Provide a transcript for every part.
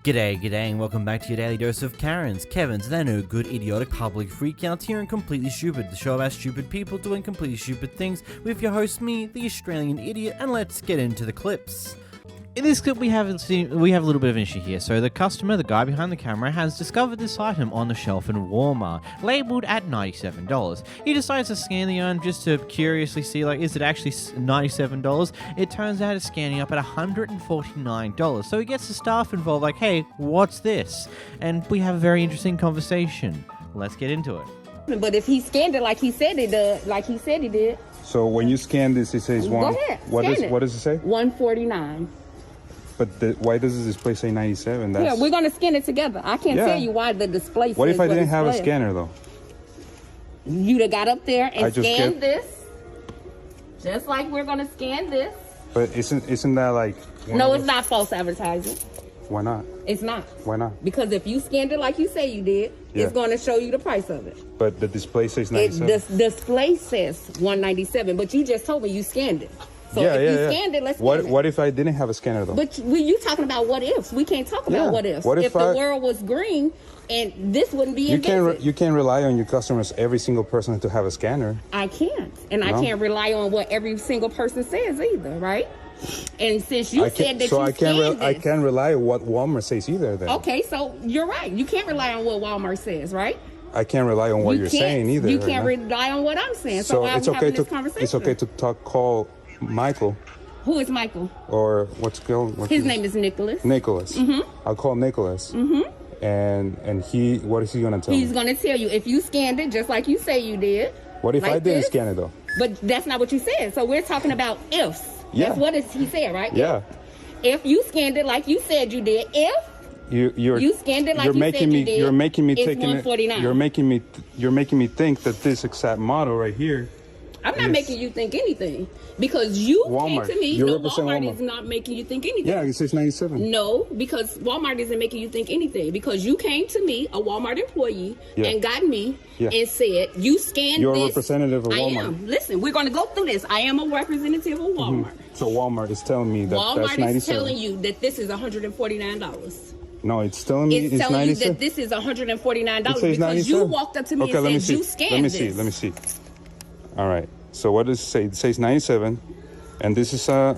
G'day, and welcome back to your daily dose of Karens, Kevins, they're no good, idiotic public freakouts here and Completely Stupid, the show about stupid people doing completely stupid things, with your host, me, the Australian idiot, and let's get into the clips. In this clip, we have a little bit of an issue here. So the customer, the guy behind the camera, has discovered this item on the shelf in Walmart, labeled at $97. He decides to scan the item just to curiously see, is it actually $97? It turns out it's scanning up at $149. So he gets the staff involved, like, hey, what's this? And we have a very interesting conversation. Let's get into it. But if he scanned it like he said he did. So when you scan this, it says one. Go ahead. What does it say? 149. But why does the display say 97? Yeah, we're gonna scan it together. I can't tell you why the display. What says if I didn't it's have a displaying. scanner though? You'd have got up there and scanned get... this, just like we're gonna scan this. But isn't that like? No, it's not false advertising. Why not? It's not. Why not? Because if you scanned it like you say you did, it's going to show you the price of it. But the display says 97. The display says 197, but you just told me you scanned it. So if you scanned it, let's scan it. What if I didn't have a scanner though? But you talking about what ifs? We can't talk about what ifs. If the world was green and this wouldn't be invented. You can't rely on your customers, every single person, to have a scanner. I can't. And I can't rely on what every single person says either, right? And since you said that I can't rely on what Walmart says either then. Okay, so you're right. You can't rely on what Walmart says, right? I can't rely on what you're saying either. You can't rely on what I'm saying. So it's okay to call Michael. Who is Michael? Or what's his name is Nicholas. Nicholas. Mm-hmm. I'll call Nicholas. Mm-hmm. And what is he gonna tell me? He's gonna tell you if you scanned it just like you say you did. What if I didn't scan it though? But that's not what you said. So we're talking about ifs. Yeah. That's what he said, right? Yeah. If you scanned it like you said you did, you scanned it like you said you did, you're making me it's take it. You're making me think that this exact model right here. I'm not making you think anything because you Walmart. came to me. No, Walmart is not making you think anything. Yeah, it says 97. No, because Walmart isn't making you think anything because you came to me, a Walmart employee, and got me and said you scanned You're this. A representative of Walmart. I am. Listen, we're going to go through this. I am a representative of Walmart. Mm-hmm. So Walmart is telling me that that's 97. Walmart is telling you that this is $149. No, it's telling me it's telling 97? you that this is $149 because 97? you walked up to me and said you scanned this. Let me see. All right. So what does it say? It says 97, and this is Go ahead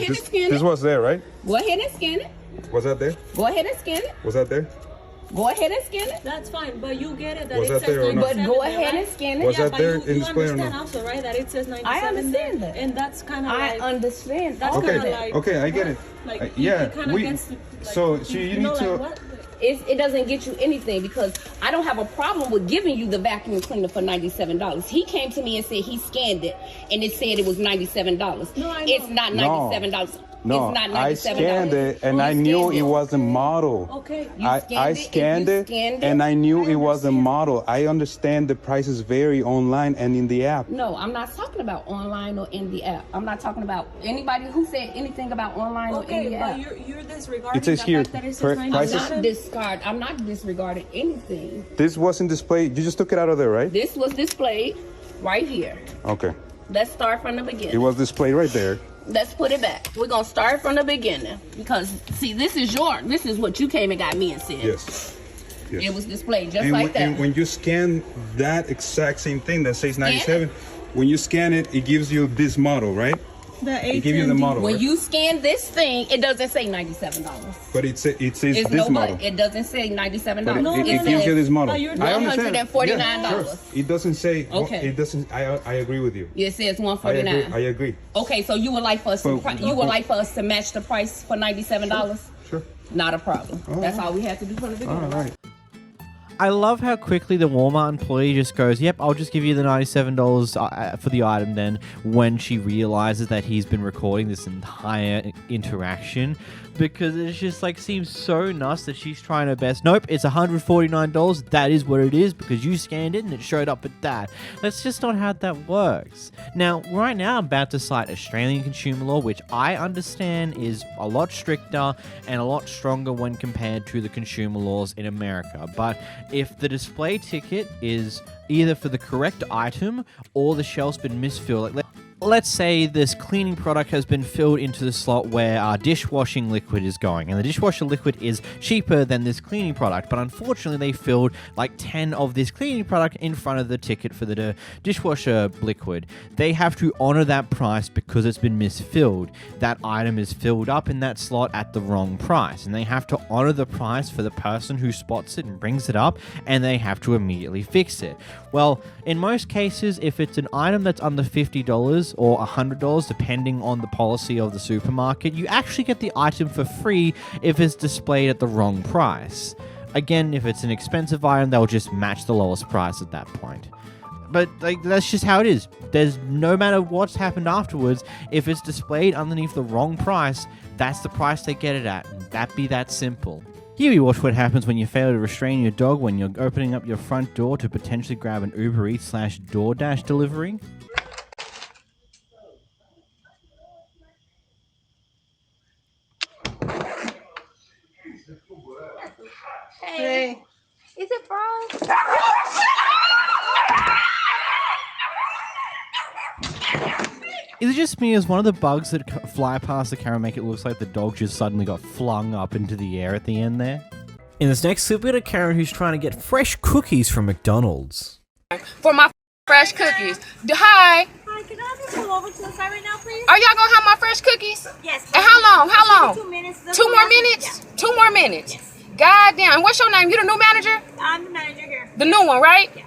and scan it. This was there, right? Go ahead and scan it. Was that there? Go ahead and scan it. Was that there? Go ahead and scan it. That's fine, but you get it that was it that says there or 97. But go ahead and scan it. Was that there in display or not? You understand also, right, that it says 97 I understand there, that. and that's kind of I understand. That's okay, kind of like... Okay, I get it. Like, you need to... What? It doesn't get you anything because I don't have a problem with giving you the vacuum cleaner for $97. He came to me and said he scanned it and it said it was $97. No, I know. It's not $97. No, it's not $97. I scanned it and I knew it was a model. Okay. I scanned it and I knew it was a model. I understand the prices vary online and in the app. No, I'm not talking about online or in the app. I'm not talking about anybody who said anything about online or in the app. Okay, but you're disregarding It says the here, fact that it says 97. I'm not disregarding anything. This wasn't displayed. You just took it out of there, right? This was displayed right here. Okay. Let's start from the beginning. It was displayed right there. Let's put it back. We're going to start from the beginning. Because, see, this is what you came and got me and said. Yes. It was displayed just like that. And when you scan that exact same thing that says 97, when you scan it, it gives you this model, right? It gives you the model. When you scan this thing, it doesn't say $97. But it says this model. It doesn't say $97. But it gives you this model. I understand. $149. Yeah, sure. It doesn't say. Okay. It doesn't. I agree with you. It says $149. I agree. Okay, so you would like for us to match the price for $97? Sure. Not a problem. That's all we have to do from the beginning. All right. I love how quickly the Walmart employee just goes, yep, I'll just give you the $97 for the item then, when she realizes that he's been recording this entire interaction, because it just seems so nuts that she's trying her best. Nope, it's $149. That is what it is because you scanned it and it showed up at that. That's just not how that works. Now, right now I'm about to cite Australian consumer law, which I understand is a lot stricter and a lot stronger when compared to the consumer laws in America. But if the display ticket is either for the correct item or the shelf's been misfilled, let's say this cleaning product has been filled into the slot where our dishwashing liquid is going, and the dishwasher liquid is cheaper than this cleaning product, but unfortunately they filled like 10 of this cleaning product in front of the ticket for the dishwasher liquid. They have to honor that price because it's been misfilled. That item is filled up in that slot at the wrong price, and they have to honor the price for the person who spots it and brings it up, and they have to immediately fix it. Well, in most cases, if it's an item that's under $50 or $100, depending on the policy of the supermarket, you actually get the item for free if it's displayed at the wrong price. Again, if it's an expensive item, they'll just match the lowest price at that point. But that's just how it is. There's no matter what's happened afterwards, if it's displayed underneath the wrong price, that's the price they get it at. That be that simple. Here we watch what happens when you fail to restrain your dog when you're opening up your front door to potentially grab an Uber Eats / DoorDash delivery. Hey. Is it Frost? Is it just me as one of the bugs that fly past the camera make it look like the dog just suddenly got flung up into the air at the end there? In this next clip, we got a Karen who's trying to get fresh cookies from McDonald's. For my fresh cookies. Hi. Hi, can I have you pull over to the side right now, please? Are y'all gonna have my fresh cookies? Yes. And how long? How long? 2 minutes. 2 more minutes? Yeah. 2 more minutes. Yes. God damn. What's your name? You the new manager? I'm the manager here. The new one, right? Yeah.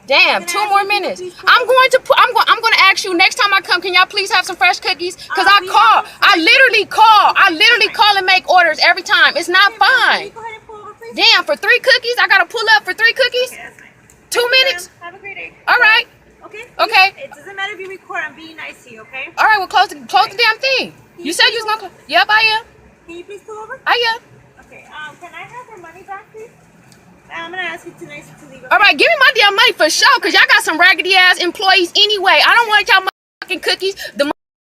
Damn, 2 more minutes. I'm going to ask you next time I come, can y'all please have some fresh cookies? Cause I literally call and make orders every time. It's not fine. Go ahead and pull over, please. Damn, for 3 cookies? I gotta pull up for 3 cookies? Okay, that's fine. 2 minutes? Have a great day. All right. Okay? Okay. It doesn't matter if you record. I'm being nice to you, okay? All right, well, close the damn thing. You said you was gonna close. Yep, I am. Can you please pull over? I am. Okay. Can I have your money back, please? I'm gonna ask you to leave. Okay? All right, give me my damn money for sure, cause y'all got some raggedy ass employees anyway. I don't want y'all motherfucking cookies. The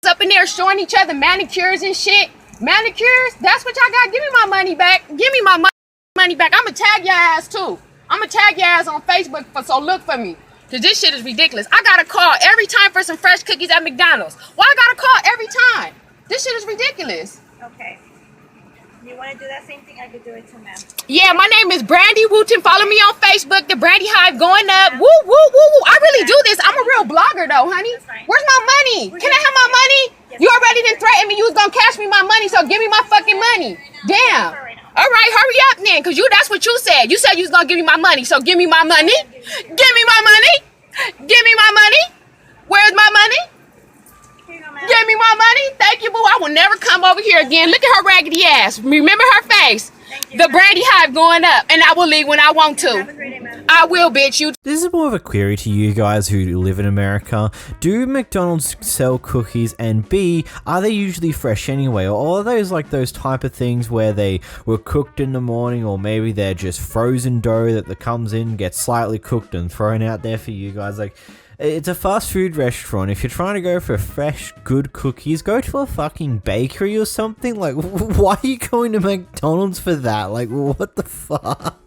up in there showing each other manicures and shit. Manicures? That's what y'all got. Give me my money back. Give me my money back. I'ma tag your ass too. I'ma tag your ass on Facebook, so look for me. Cause this shit is ridiculous. I gotta call every time for some fresh cookies at McDonald's. Why I gotta call every time? This shit is ridiculous. Okay. You want to do that same thing? I could do it too, ma'am. Yeah, my name is Brandy Wooten. Follow me on Facebook. The Brandy Hive going up. Woo, woo, woo, woo. I really do this. I'm a real blogger, though, honey. Where's my money? Can I have my money? You already didn't threaten me. You was going to cash me my money, so give me my fucking money. Damn. All right, hurry up then, because that's what you said. You said you was going to give me my money, so give me my money. Give me my money. Give me my money. Where's my money? Give me my money. Thank you, boo. I will never come over here again. Look at her raggedy ass. Remember her face. The Brandy Hive going up, and I will leave when I want to. I will, bitch. You. This is more of a query to you guys who live in America. Do McDonald's sell cookies, and B, are they usually fresh anyway? Or are those like those type of things where they were cooked in the morning, or maybe they're just frozen dough that comes in, gets slightly cooked and thrown out there for you guys? Like, it's a fast food restaurant. If you're trying to go for fresh, good cookies, go to a fucking bakery or something. Like, why are you going to McDonald's for that? Like, what the fuck?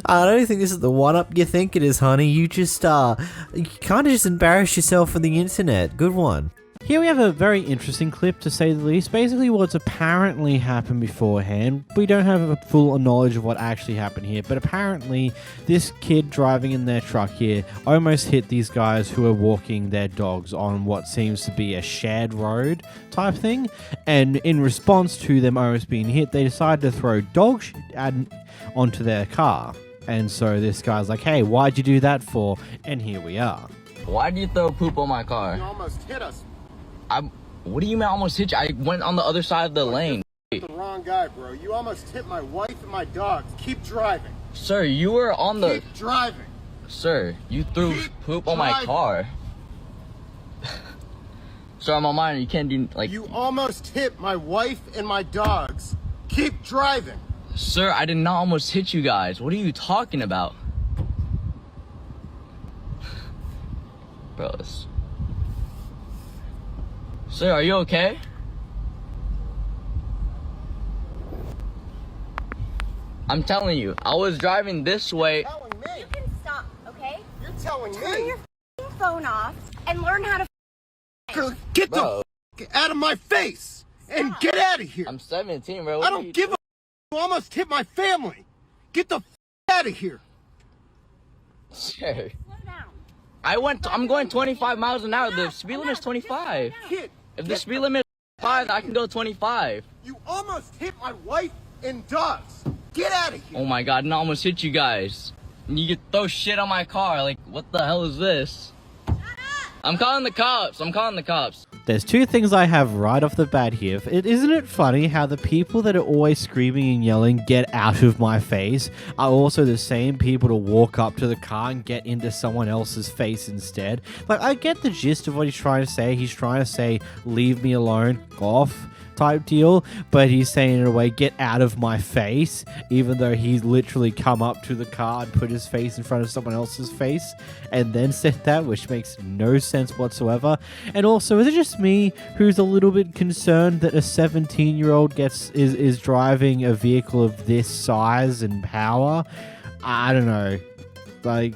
I don't think this is the one-up you think it is, honey. You just, you kind of just embarrass yourself on the internet. Good one. Here we have a very interesting clip, to say the least. Basically what's apparently happened beforehand. We don't have a full knowledge of what actually happened here, but apparently this kid driving in their truck here almost hit these guys who are walking their dogs on what seems to be a shared road type thing. And in response to them almost being hit, they decided to throw dog shit onto their car. And so this guy's like, hey, why'd you do that for? And here we are. Why'd you throw poop on my car? You almost hit us. What do you mean I almost hit you? I went on the other side of the lane. You're the wrong guy, bro. You almost hit my wife and my dogs. Keep driving. Sir, you were on the... Keep driving. Sir, you threw poop on my car. Sir, I'm on mine. You can't do, like... You almost hit my wife and my dogs. Keep driving. Sir, I did not almost hit you guys. What are you talking about? Bro, Sir, are you okay? I'm telling you, I was driving this way. You're telling me. You can stop, okay? You're telling Turn me. your phone off and learn how to. Get the f out of my face and get out of here. I'm 17, bro. I don't give a f. You almost hit my family. Get the f out of here. Sure. I'm going 25 miles an hour. The speed limit is 25. Kid, If the speed limit is 5, I can go 25. you almost hit my wife and dogs. Get out of here. Oh my god, and I almost hit you guys. And you could throw shit on my car. Like, what the hell is this? I'm calling the cops. I'm calling the cops. There's two things I have right off the bat here. Isn't it funny how the people that are always screaming and yelling, "Get out of my face," are also the same people to walk up to the car and get into someone else's face instead? Like, I get the gist of what he's trying to say. He's trying to say, "Leave me alone, off," type deal, but he's saying in a way, "Get out of my face," even though he's literally come up to the car and put his face in front of someone else's face and then said that, which makes no sense whatsoever. And also, is it just me who's a little bit concerned that a 17-year-old is driving a vehicle of this size and power? I don't know. Like,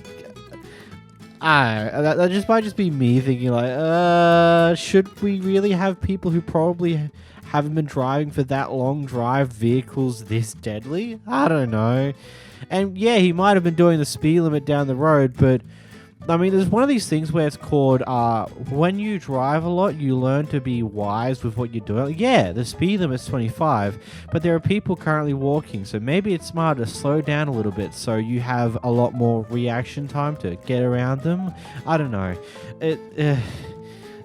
that just might just be me thinking like, should we really have people who probably haven't been driving for that long drive vehicles this deadly? I don't know. And yeah, he might have been doing the speed limit down the road, but I mean, there's one of these things where it's called, when you drive a lot, you learn to be wise with what you're doing. Yeah, the speed limit's 25, but there are people currently walking, so maybe it's smart to slow down a little bit so you have a lot more reaction time to get around them. I don't know.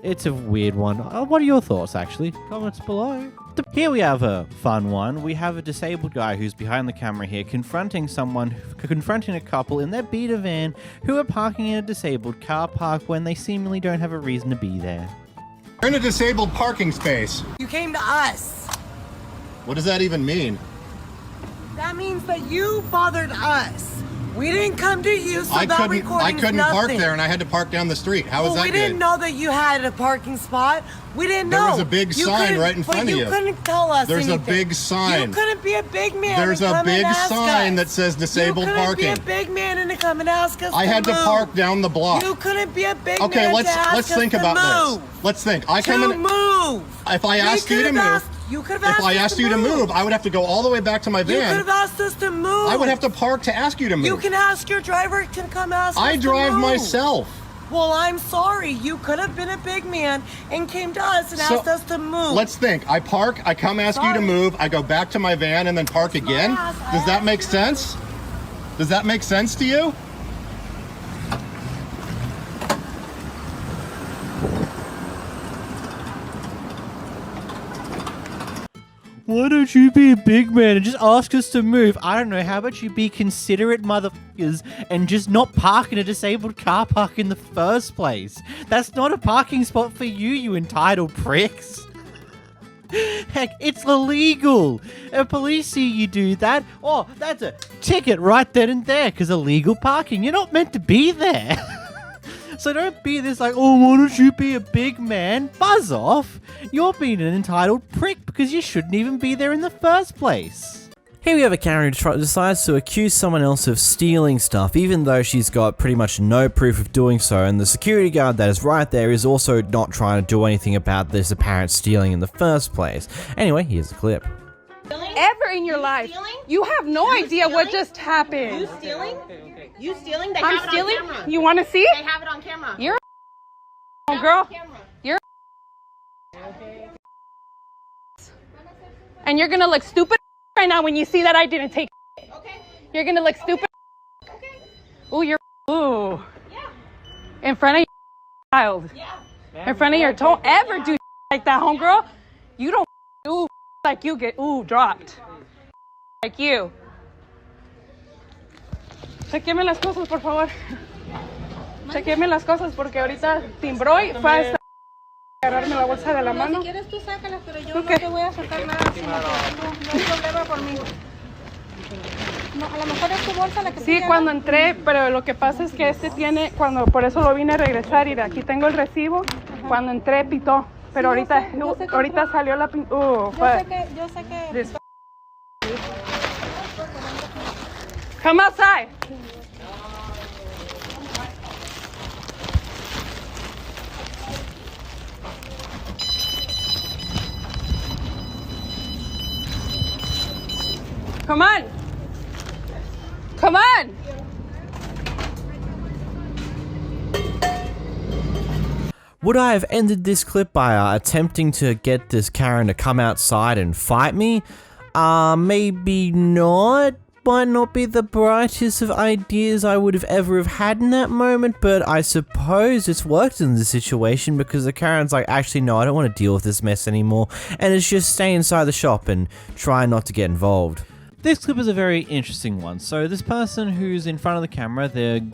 It's a weird one. What are your thoughts, actually? Comments below. Here we have a fun one. We have a disabled guy who's behind the camera here confronting a couple in their beater van who are parking in a disabled car park when they seemingly don't have a reason to be there. We're in a disabled parking space. You came to us. What does that even mean? That means that you bothered us. We didn't come to you, so I that couldn't recording's park nothing. there, and I had to park down the street. How was that we good? didn't know that you had a parking spot. We didn't know. There was a big sign right in front of you. You couldn't tell us There's anything. a big sign. You couldn't be a big man. There's and a come big and ask sign us. that says disabled parking. You couldn't be a big man and to come and ask us I had to move. park down the block. You couldn't be a big man Okay, to let's ask think us about to move. this. Let's think. I come To in. move. If I asked you to move. You could have asked If I us asked to you to move. move, I would have to go all the way back to my You could van. have asked us to move. I would have to park to ask you to move. You can ask your driver to come ask us I to drive move. myself. Well, I'm sorry. You could have been a big man and came to us and asked us to move. Let's think. I park, I come ask you to move, I go back to my van and then park again. Does that make sense? Does that make sense to you? Why don't you be a big man and just ask us to move? I don't know, how about you be considerate motherfuckers and just not park in a disabled car park in the first place? That's not a parking spot for you, you entitled pricks. Heck, it's illegal. If police see you do that, oh, that's a ticket right then and there, because illegal parking. You're not meant to be there. So don't be this like, oh, why don't you be a big man? Buzz off. You're being an entitled prick because you shouldn't even be there in the first place. Here we have a Karen who decides to accuse someone else of stealing stuff, even though she's got pretty much no proof of doing so, and the security guard that is right there is also not trying to do anything about this apparent stealing in the first place. Anyway, here's the clip. Ever in your life. You have no idea what just happened. You stealing? You stealing? They I'm have stealing? it on camera. You want to see They it? have it on camera. You're a girl. You're and you're gonna look stupid right now when you see that I didn't take it. Okay. You're gonna look stupid. Okay. Ooh, you're ooh. Yeah. In front of your child. Yeah. In front of your don't ever do like that, homegirl. You don't do like you get dropped. Like you. Chequeme las cosas, por favor. Chequeme las cosas porque ahorita timbró y fue a agarrarme la bolsa de la mano. Si quieres tú sácalas, pero yo Okay. no te voy a sacar nada. No hay problema por mí. No, a lo mejor es tu bolsa la que Sí, cuando entré, pero lo que pasa es que este tiene, por eso lo vine a regresar y de aquí tengo el recibo. Ajá. Cuando entré pitó, pero Sí, ahorita salió la yo sé que Come outside. Come on. Come on. Would I have ended this clip by attempting to get this Karen to come outside and fight me? Maybe not. Might not be the brightest of ideas I would have ever have had in that moment, but I suppose it's worked in this situation because the Karen's like, actually no, I don't want to deal with this mess anymore, and it's just stay inside the shop and try not to get involved. This clip is a very interesting one. So this person who's in front of the camera, the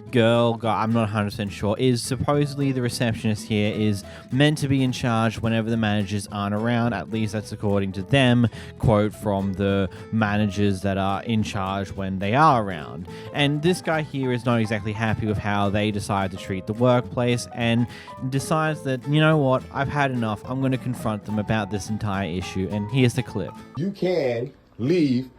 girl, I'm not 100% sure, is supposedly the receptionist here, is meant to be in charge whenever the managers aren't around. At least that's according to them, quote from the managers that are in charge when they are around. And this guy here is not exactly happy with how they decide to treat the workplace and decides that, you know what, I've had enough, I'm going to confront them about this entire issue. And here's the clip. You can leave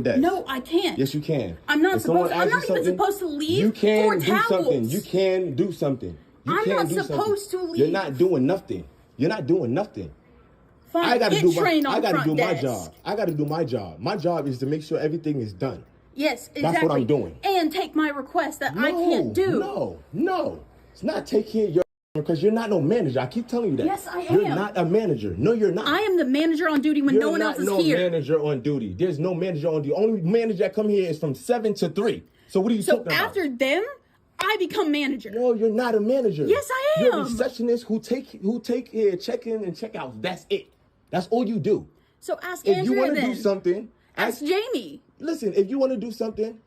desk. No, I can't. Yes, you can. I'm not supposed. I'm not even supposed to leave. You can for do towels. something. You can do something. I'm not supposed to leave. You're not doing nothing. You're not doing nothing. Fine. I gotta do my desk. job. I gotta do my job. My job is to make sure everything is done. Yes, exactly. That's what I'm doing. And take my request that I can't do. No. It's not take care of your because you're not no manager. I keep telling you that. Yes, I am. You're not a manager. No, you're not. I am the manager on duty when no one else is here. You're not no manager on duty. There's no manager on duty. Only manager that come here is from 7 to 3. So what are you talking about? So after them, I become manager. No, you're not a manager. Yes, I am. You're a receptionist who take check-in and check-outs. That's it. That's all you do. So ask Andrea then. If you want to do something, ask Jamie. Listen, if you want to do something,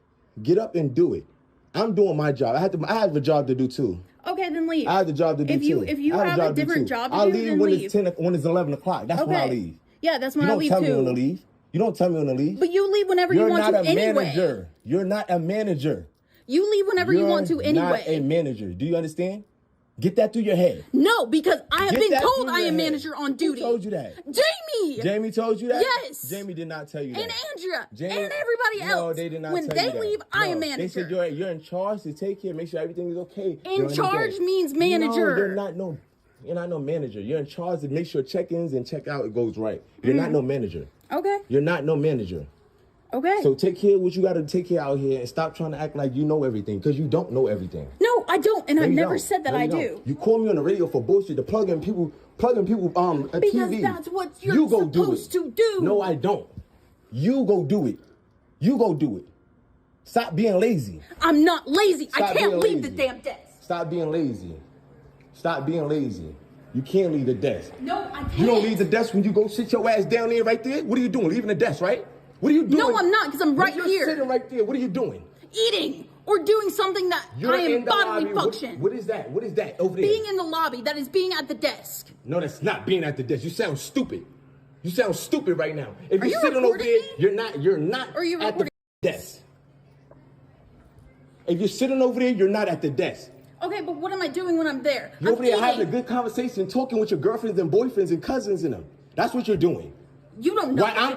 get up and do it. I'm doing my job. I have a job to do too. Okay, then leave. I have a job to do too. If you have a different job to do, then leave. I'll leave when it's 11 o'clock. That's when I leave. Yeah, that's when I leave too. You don't tell me when to leave. You don't tell me when to leave. But you leave whenever you want to anyway. You're not a manager. You're not a manager. You leave whenever you want to anyway. You're not a manager. Do you understand? Get that through your head. No, because I have been told I am manager on duty. Who told you that? Jamie! Jamie told you that? Yes. Jamie did not tell you that. And Andrea. Jamie, and everybody else. No, they did not when tell you that. When they leave, I am manager. They said you're in charge to take care, make sure everything is okay. In charge means manager. No, you're not no manager. You're in charge to make sure check-ins and check-out it goes right. You're not no manager. Okay. You're not no manager. Okay. So take care of what you got to take care out here and stop trying to act like you know everything because you don't know everything. No, I don't, and I've never said that I do. You call me on the radio for bullshit to plug in people a because TV. Because that's what you're supposed to do. No, I don't. You go do it. You go do it. Stop being lazy. I'm not lazy. I can't leave the damn desk. Stop being lazy. Stop being lazy. You can't leave the desk. No, I can't. You don't leave the desk when you go sit your ass down there right there? What are you doing? Leaving the desk, right? What are you doing? No, I'm not, because I'm right here. You're sitting right there. What are you doing? Eating or doing something that I am bodily function. What is that? What is that over there? Being in the lobby. That is being at the desk. No, that's not being at the desk. You sound stupid. You sound stupid right now. If you're sitting over there, me? you're not at the desk. If you're sitting over there, you're not at the desk. Okay, but what am I doing when I'm there? You're over there having a good conversation, talking with your girlfriends and boyfriends and cousins and them. That's what you're doing. You don't know. While I'm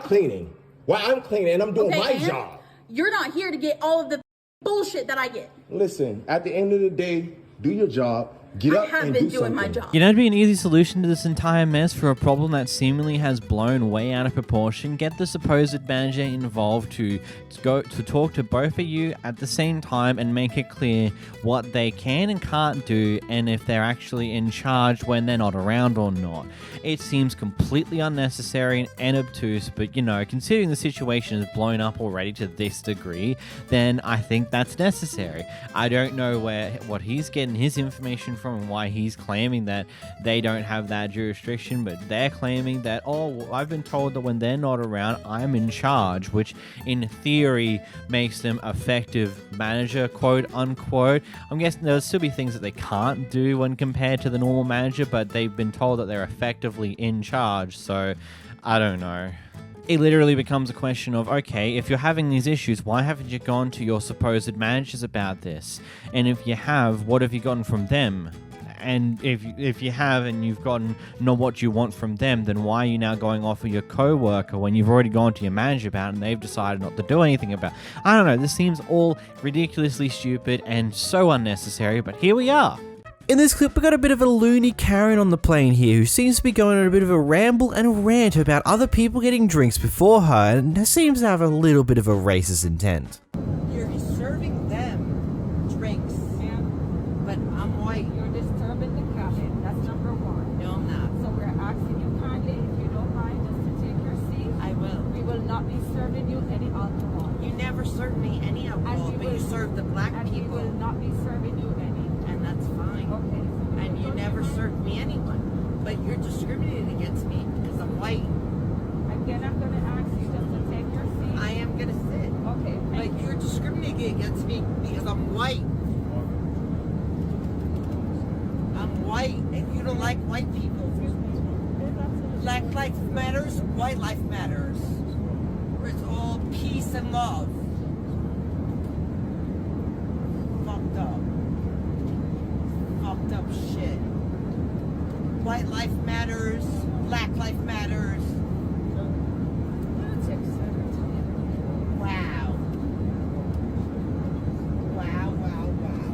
cleaning and I'm doing my job. You're not here to get all of the bullshit that I get. Listen, at the end of the day, do your job. Get up and do something. I have been doing my job. You know, it'd be an easy solution to this entire mess for a problem that seemingly has blown way out of proportion. Get the supposed manager involved to talk to both of you at the same time and make it clear what they can and can't do and if they're actually in charge when they're not around or not. It seems completely unnecessary and obtuse, but you know, considering the situation is blown up already to this degree, then I think that's necessary. I don't know what he's getting his information from and why he's claiming that they don't have that jurisdiction, but they're claiming that, I've been told that when they're not around, I'm in charge, which in theory makes them effective manager, quote unquote. I'm guessing there'll still be things that they can't do when compared to the normal manager, but they've been told that they're effectively in charge, so I don't know. It literally becomes a question of, okay, if you're having these issues, why haven't you gone to your supposed managers about this? And if you have, what have you gotten from them? And if you have and you've gotten not what you want from them, then why are you now going off with your co-worker when you've already gone to your manager about it and they've decided not to do anything about it? I don't know, this seems all ridiculously stupid and so unnecessary, but here we are. In this clip, we got a bit of a loony Karen on the plane here who seems to be going on a bit of a ramble and a rant about other people getting drinks before her and seems to have a little bit of a racist intent. You're serving them drinks, but I'm white. You're disturbing the cabin. That's number one. No, I'm not. So we're asking you kindly, if you don't mind, just to take your seat. I will. We will not be serving you any alcohol. You never served me any alcohol, but you served the black people. We will not be serving you any. And that's fine. Okay. And you never served me anyone. But you're discriminating against me because I'm white. Again, I'm going to ask you just to take your seat. I am going to sit. Okay. But you're discriminating against me because I'm white. I'm white, and you don't like white people. Black life matters, white life matters. Where it's all peace and love. Fucked up. Fucked up shit. White life matters, black life matters. Wow. Wow, wow, wow.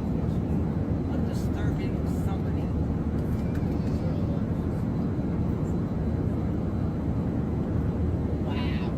I'm disturbing somebody. Wow.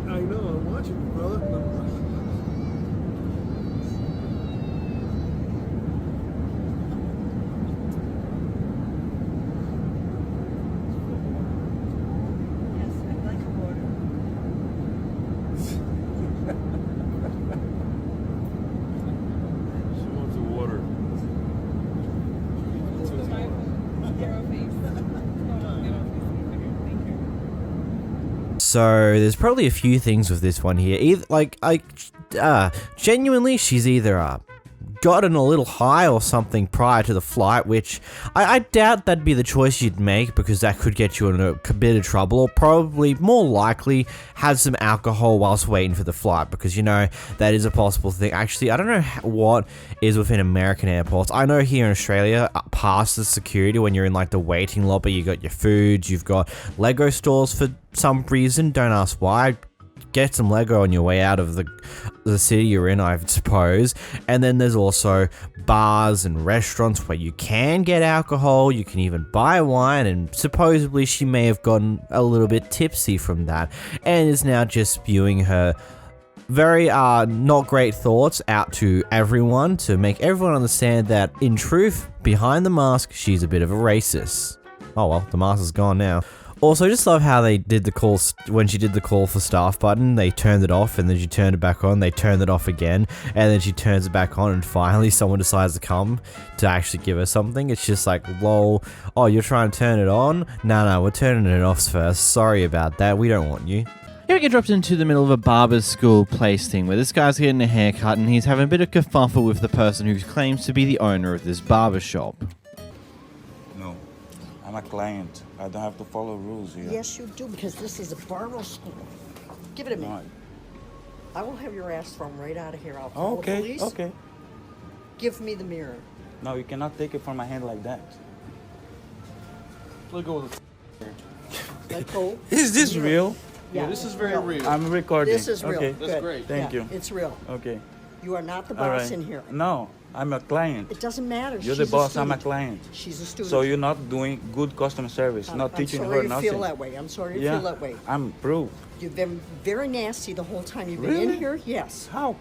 I know, I'm watching you, brother. Yes, I'd like a water. She wants a water. So there's probably a few things with this one here. Genuinely, she's either gotten a little high or something prior to the flight, which I doubt that'd be the choice you'd make because that could get you in a bit of trouble, or probably more likely had some alcohol whilst waiting for the flight, because that is a possible thing. Actually, I don't know what is within American airports. I know here in Australia, past the security, when you're in like the waiting lobby, you got your foods, you've got Lego stores for some reason, don't ask why. Get some Lego on your way out of the city you're in, I suppose. And then there's also bars and restaurants where you can get alcohol, you can even buy wine, and supposedly she may have gotten a little bit tipsy from that and is now just spewing her very not great thoughts out to everyone to make everyone understand that in truth, behind the mask, she's a bit of a racist. Oh well, the mask is gone now. Also, I just love how they did the call, when she did the call for staff button, they turned it off and then she turned it back on, they turned it off again, and then she turns it back on and finally someone decides to come to actually give her something. It's just like, lol, oh, you're trying to turn it on? No, we're turning it off first. Sorry about that, we don't want you. Here we get dropped into the middle of a barber's school place thing where this guy's getting a haircut and he's having a bit of kerfuffle with the person who claims to be the owner of this barber shop. No, I'm a client. I don't have to follow rules here. Yes, you do, because this is a barber school. Give it to me. No. I will have your ass thrown right out of here. I'll call the police. Okay. Give me the mirror. No, you cannot take it from my hand like that. Let go of the Let go. Is this real? Yeah, this is very real. I'm recording. This is real. Okay. That's great. Thank you. It's real. Okay. You are not the All boss right. in here. No, I'm a client. It doesn't matter. You're She's the boss, a I'm a student. client. She's a student. So you're not doing good customer service, not teaching I'm her sorry nothing. you feel that way. I'm sorry you feel that way. I'm proof. You've been very nasty the whole time you've been Really? in here. Yes. How?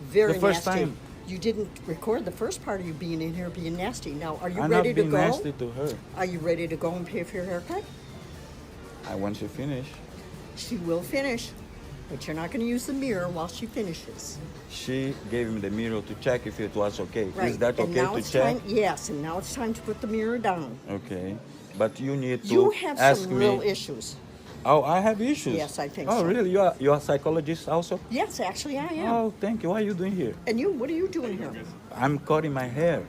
Very The first nasty. time. You didn't record the first part of you being in here being nasty. Now, are you I'm ready not to being go? nasty to her. Are you ready to go and pay for your haircut? I want you to finish. She will finish, but you're not going to use the mirror while she finishes. She gave me the mirror to check if it was okay. Right. Is that and okay now to it's check? Time, yes, and now it's time to put the mirror down. Okay. But you need to You have ask some me. real issues. Oh, I have issues. Yes, I think oh, so. really? You're a psychologist also? Yes, actually I am. Oh, thank you. What are you doing here? And you, what are you doing here? I'm cutting my hair.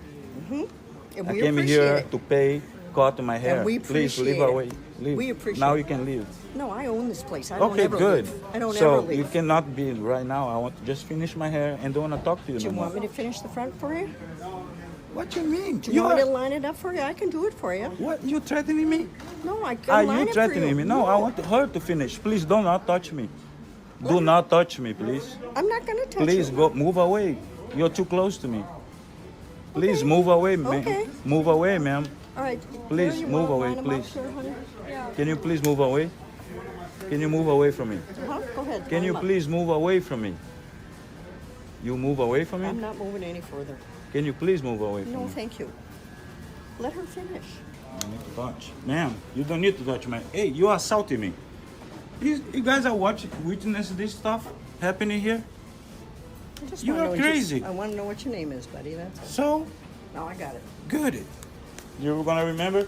And I we came appreciate here it. to pay, cut my hair. we Please appreciate leave it. away. Leave. We appreciate Now it. you can leave. No, I own this place. I don't Okay, ever good. leave. I don't so ever leave. you cannot be right now. I want to just finish my hair and don't want to talk to you Do no you more. want me to finish the front for you? What you mean? Do you want me to line it up for you? I can do it for you. What? You threatening me? No, I can Are line you it for threatening you. me? No, I want her to finish. Please do not touch me. Do not touch me, please. I'm not going to touch Please you. go, move away. You're too close to me. Please move away, ma'am. Okay. Move away, ma'am. All right. Please Here, you move wanna away, line 'em please. up, sir, honey? Can you please move away? Can you move away from me? Go ahead. Can line you 'em up. please move away from me? You move away from me? I'm not moving any further. Can you please move away from No, me? thank you. Let her finish. I need to touch. Ma'am, you don't need to touch me. Hey, you assaulting me. You guys are witness this stuff happening here? I just You wanna are know crazy. I want to know what your name is, buddy. That's all. So? No, I got it. Good. You're gonna remember?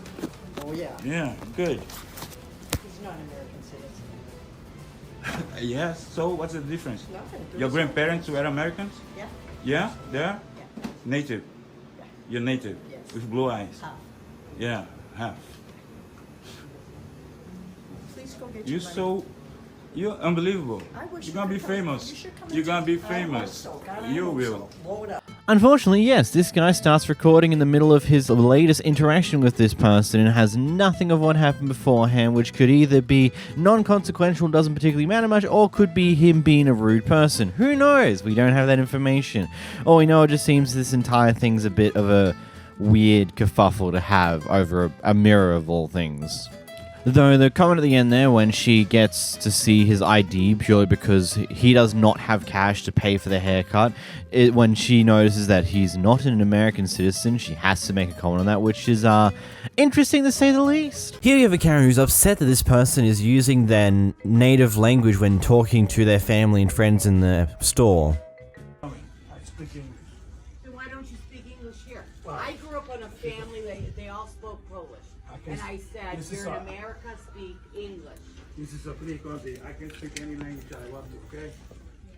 Oh, yeah. Yeah, good. He's not an American citizen. Yes, so what's the difference? Nothing. Your grandparents were Americans? Yeah. Yeah, they're? Native? You're native? Yes. With blue eyes? Half. Yeah, half. Please go get You're your money. you're unbelievable. I wish You're you gonna be could come. famous. You should come You're and gonna be I hope famous. so. God, I You hope will. so. Blow it up. Unfortunately, yes, this guy starts recording in the middle of his latest interaction with this person and has nothing of what happened beforehand, which could either be non-consequential, doesn't particularly matter much, or could be him being a rude person. Who knows? We don't have that information. All we know, it just seems this entire thing's a bit of a weird kerfuffle to have over a mirror of all things. Though the comment at the end there, when she gets to see his ID purely because he does not have cash to pay for the haircut, when she notices that he's not an American citizen, she has to make a comment on that, which is interesting to say the least. Here you have a Karen who's upset that this person is using their native language when talking to their family and friends in the store. I speak English. So why don't you speak English here? I grew up in a family that they all spoke Polish. And I said, you're in America, speak English. This is a free country. I can speak any language I want to, okay?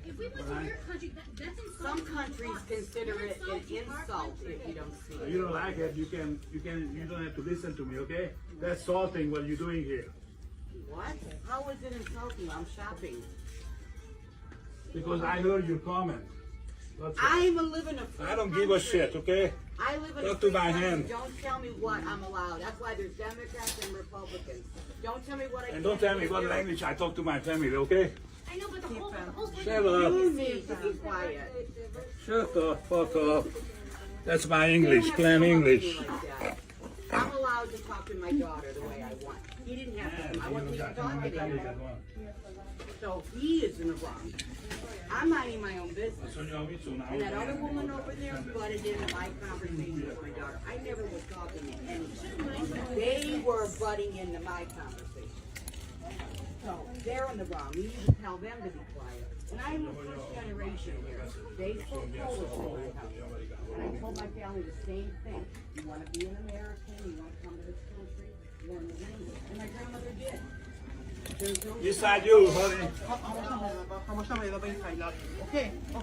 If we went to your country, that's insulting. Some countries consider it an insult if you don't speak. You don't like it, you don't have to listen to me, okay? That's salting what you're doing here. What? How is it insulting? I'm shopping. Because I heard your comment. I'm living a free I don't give a shit, okay? I live in a Talk to free my country. hand. Don't tell me what I'm allowed. That's why there's Democrats and Republicans. Don't tell me what I And don't tell me what language I talk to my family, okay? I know, but the whole Shut up. You need to be quiet. Shut the fuck up. That's my English, plain English. I'm allowed to talk to my daughter the way I want. He didn't have to. I wasn't even talking to him. So he is in the wrong. I'm minding my own business. And that other woman over there butted into my conversation with my daughter. I never was talking to anyone. They were butting into my conversation. So they're in the wrong. You need to tell them to be quiet. And I'm the first generation here. They spoke Polish in my house. And I told my family the same thing. You want to be an American, you want to come to this country, you want to learn English. And my grandmother did. Beside you, honey. Okay. Oh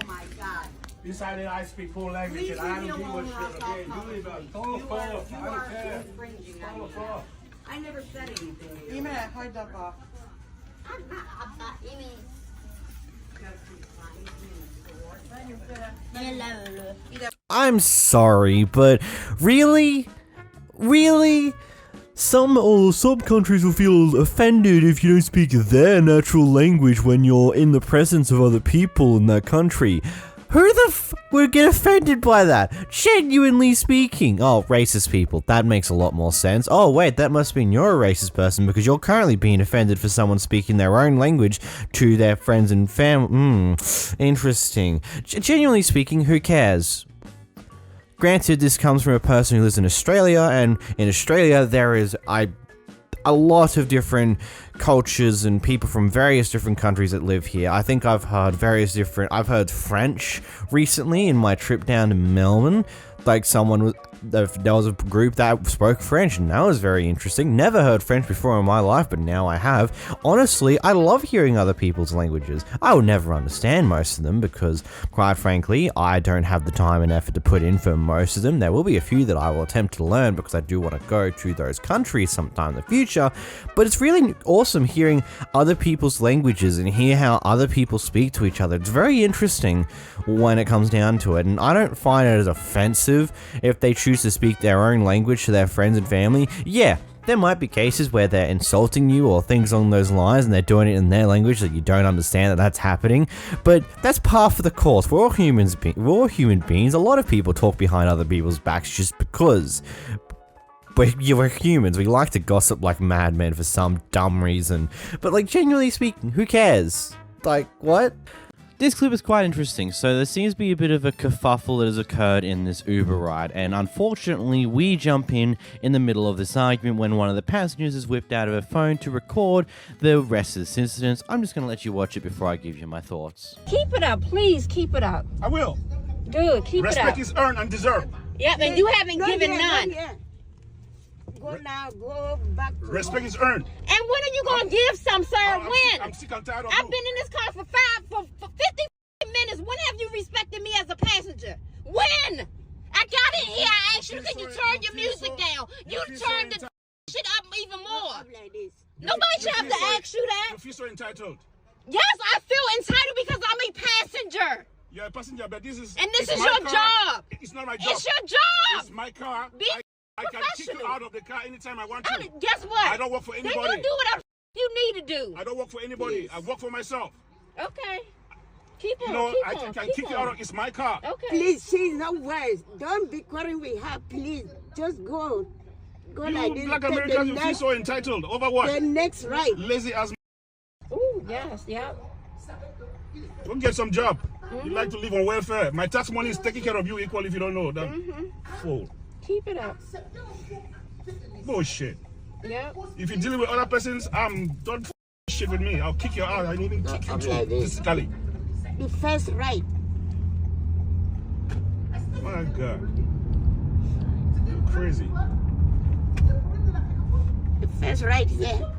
my God. Decided I speak four languages. I don't give a shit, okay? You leave us. Follow, follow. I don't care. Follow, follow. I never said anything. I'm sorry, but really? Really? Some countries will feel offended if you don't speak their natural language when you're in the presence of other people in that country. Who the would get offended by that? Genuinely speaking. Oh, racist people. That makes a lot more sense. Oh, wait, that must mean you're a racist person because you're currently being offended for someone speaking their own language to their friends and family. Interesting. Genuinely speaking, who cares? Granted, this comes from a person who lives in Australia, and in Australia there is a lot of different cultures and people from various different countries that live here. I think I've heard I've heard French recently in my trip down to Melbourne. Like someone there was a group that spoke French, and that was very interesting. Never heard French before in my life, but now I have. Honestly, I love hearing other people's languages. I will never understand most of them because, quite frankly, I don't have the time and effort to put in for most of them. There will be a few that I will attempt to learn because I do want to go to those countries sometime in the future, but it's really awesome hearing other people's languages and hear how other people speak to each other. It's very interesting when it comes down to it, and I don't find it as offensive if they choose to speak their own language to their friends and family. Yeah, there might be cases where they're insulting you or things along those lines and they're doing it in their language that you don't understand that that's happening, but that's par for the course. We're all human beings. A lot of people talk behind other people's backs just because. But we're humans, we like to gossip like madmen for some dumb reason. But like, genuinely speaking, who cares? Like, what? This clip is quite interesting. So there seems to be a bit of a kerfuffle that has occurred in this Uber ride, and unfortunately we jump in the middle of this argument when one of the passengers has whipped out of her phone to record the rest of this incident. I'm just going to let you watch it before I give you my thoughts. Keep it up, please keep it up. I will. Good, keep it up. Respect is earned and deserved. Yep, and you haven't given none. Go now, go back to Respect is earned. And when are you gonna give some, sir? When? I'm sick and tired of I've been in this car for 50 minutes. When have you respected me as a passenger? When? I got in here, I asked you, can you turn your music down? You turned the shit up even more. Nobody should have to ask you that. You feel so entitled. Yes, I feel entitled because I'm a passenger. You're a passenger, but this is... And this is your job. It's not my job. It's your job. It's my car. I can kick you out of the car anytime I want to. Guess what? I don't work for anybody. Then you do whatever you need to do. I don't work for anybody. I work for myself. Okay. Keep on. You know, keep I on, can keep kick on. you out of... It's my car. Okay. Please, she's not wise. Don't be quarreling with her, please. Just go. Go You like this. black Take Americans, the you feel so entitled. Over what? The next right. Lazy as... Ooh, yes, yep. Go get some job. You like to live on welfare. My tax money is taking care of you equally if you don't know that. Fool. Keep it up. Bullshit. Yep. If you're dealing with other persons, don't shit with me. I'll kick your ass. I even kick you too, physically. The first right. My God. You're crazy. The first right here.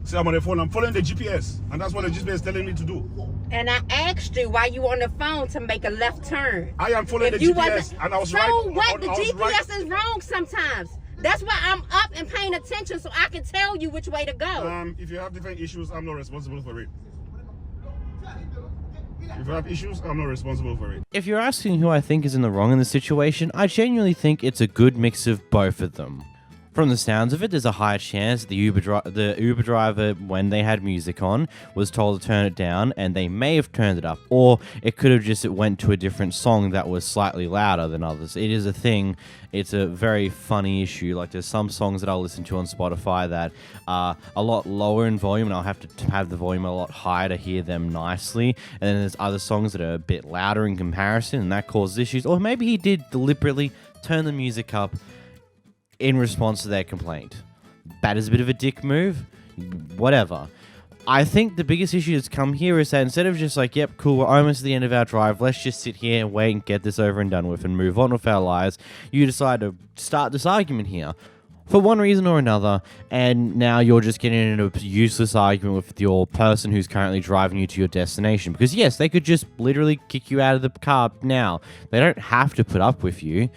See, I'm on the phone. I'm following the GPS. And that's what the GPS is telling me to do. And I asked you why you on the phone to make a left turn. I am following the GPS. And I was so right. So what? The I was GPS right. is wrong sometimes. That's why I'm up and paying attention so I can tell you which way to go. If you have different issues, I'm not responsible for it. If you have issues, I'm not responsible for it. If you're asking who I think is in the wrong in this situation, I genuinely think it's a good mix of both of them. From the sounds of it, there's a high chance the Uber driver, when they had music on, was told to turn it down, and they may have turned it up, or it could have just went to a different song that was slightly louder than others. It is a thing. It's a very funny issue. Like, there's some songs that I'll listen to on Spotify that are a lot lower in volume, and I'll have to have the volume a lot higher to hear them nicely. And then there's other songs that are a bit louder in comparison, and that causes issues. Or maybe he did deliberately turn the music up in response to their complaint. That is a bit of a dick move. Whatever. I think the biggest issue that's come here is that instead of just like, yep, cool, we're almost at the end of our drive, let's just sit here and wait and get this over and done with and move on with our lives, you decide to start this argument here for one reason or another, and now you're just getting into a useless argument with your person who's currently driving you to your destination. Because yes, they could just literally kick you out of the car now. They don't have to put up with you.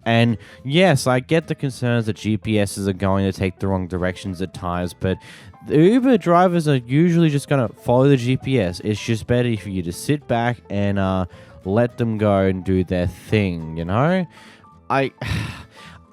And yes, I get the concerns that GPSs are going to take the wrong directions at times, but the Uber drivers are usually just going to follow the GPS. It's just better for you to sit back and let them go and do their thing, you know?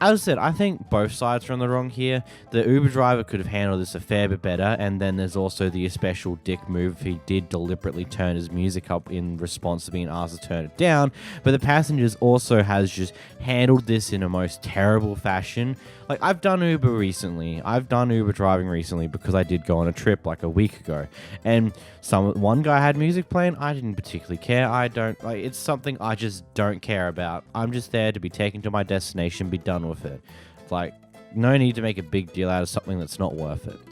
As I said, I think both sides are on the wrong here. The Uber driver could have handled this a fair bit better, and then there's also the special dick move if he did deliberately turn his music up in response to being asked to turn it down. But the passengers also has just handled this in a most terrible fashion. Like, I've done Uber recently. I've done Uber driving recently because I did go on a trip like a week ago. And one guy had music playing. I didn't particularly care. It's something I just don't care about. I'm just there to be taken to my destination, be done with it. Like, no need to make a big deal out of something that's not worth it.